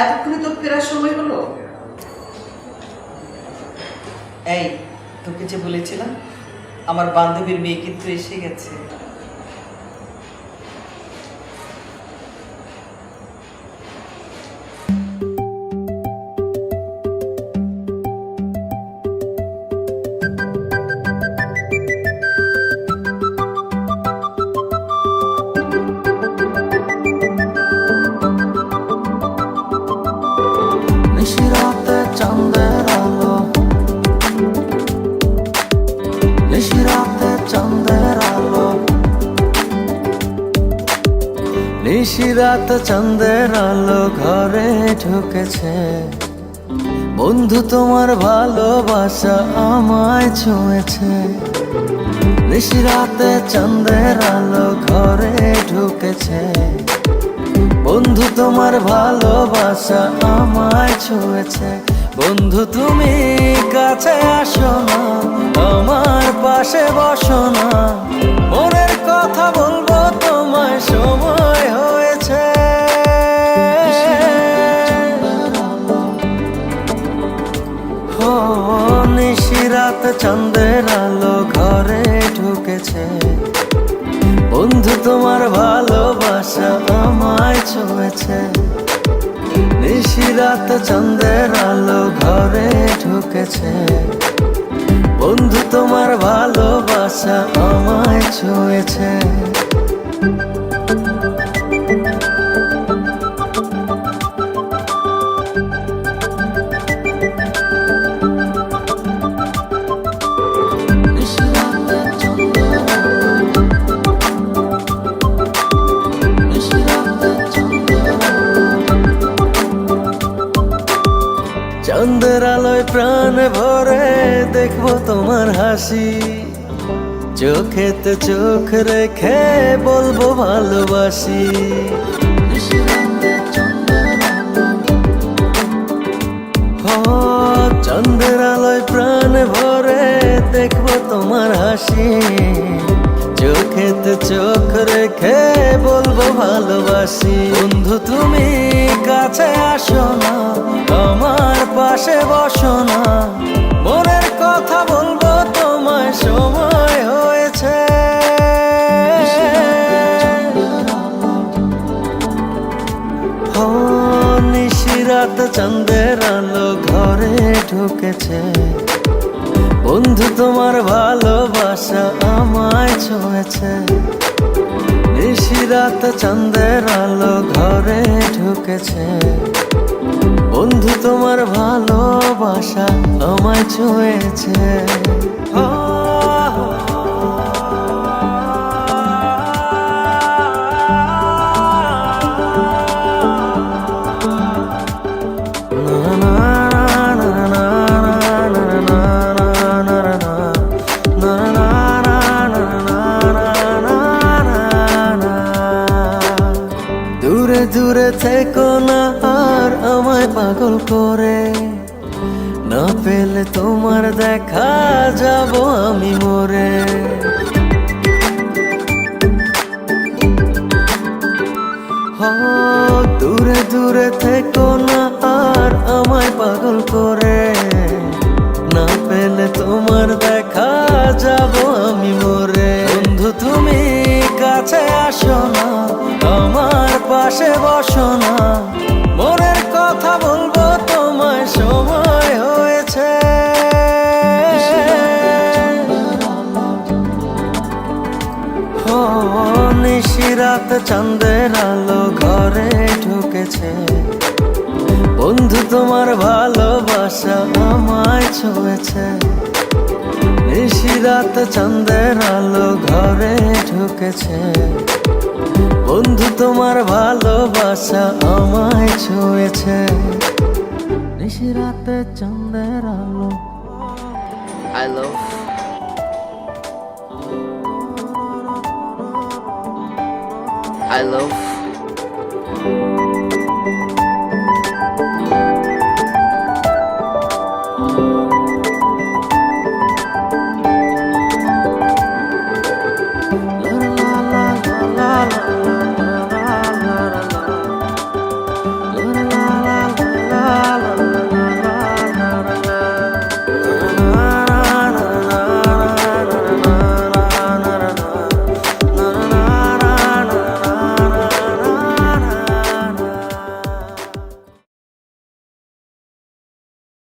এতক্ষণে তোর ফেরার সময় হলো? এই, তোকে যে বলেছিলাম আমার বান্ধবীর মেয়ে কিন্তু এসে গেছে। নিশিরাত চাঁদের আলো ঘরে ঢুকেছে, বন্ধু তোমার ভালোবাসা আমায় ছুঁয়েছে। নিশিরাতে চাঁদের আলো ঘরে ঢুকেছে, বন্ধু তোমার ভালোবাসা আমায় ছুঁয়েছে। বন্ধু তুমি কাছে আসো না, আমার পাশে বসো না, মনের কথা বলবো তোমায় সময় হয়েছে। ও নিশিরাত চাঁদের আলো ঘরে ঢুকেছে, বন্ধু তোমার ভালোবাসা আমায় ছুঁয়েছে। নিশিরাত চাঁদের আলো ঘরে ঢুকেছে, বন্ধু তোমার ভালোবাসা আমায় ছুঁয়েছে। চাঁদের আলোয় প্রাণ ভরে দেখবো তোমার হাসি, চোখেতে চোখ রেখে বলবো ভালোবাসি। চাঁদের আলোয় প্রাণ ভরে দেখবো তোমার হাসি, চোখেতে চোখ রেখে বলবো ভালোবাসি। বন্ধু তুমি কাছে আসো না, আমার পাশে বসো না, মনের কথা বলবো তোমায় সময় হয়েছে। ও নিশিরাত চাঁদের আলো ঘরে ঢুকেছে, বন্ধু তোমার ভালোবাসা আমায় ছুঁয়েছে। নিশিরাত চাঁদের আলো ঘরে ঢুকেছে, বন্ধু তোমার ভালোবাসা আমায় ছুঁয়েছে। দূরে দূরে থেকো না আর আমায় পাগল করে, না পেলে তোমার দেখা যাব আমি মরে। দূরে দূরে থেকো না আর আমায় পাগল করে, না পেলে তোমার দেখা যাব আমি মরে। বন্ধু তুমি কাছে আসো না, আমার পাশে বসো না, মনের কথা বলবো তোমায় সময় হয়েছে। ও নিশিরাত চাঁদের আলো ঘরে ঢুকেছে, বন্ধু তোমার ভালোবাসা আমায় ছুঁয়েছে। নিশিরাত চাঁদের আলো ঘরে ঢুকেছে, বন্ধু তোমার ভালোবাসা আমায় ছুঁয়েছে। নিশিরাতে চাঁদের আলো। I love I love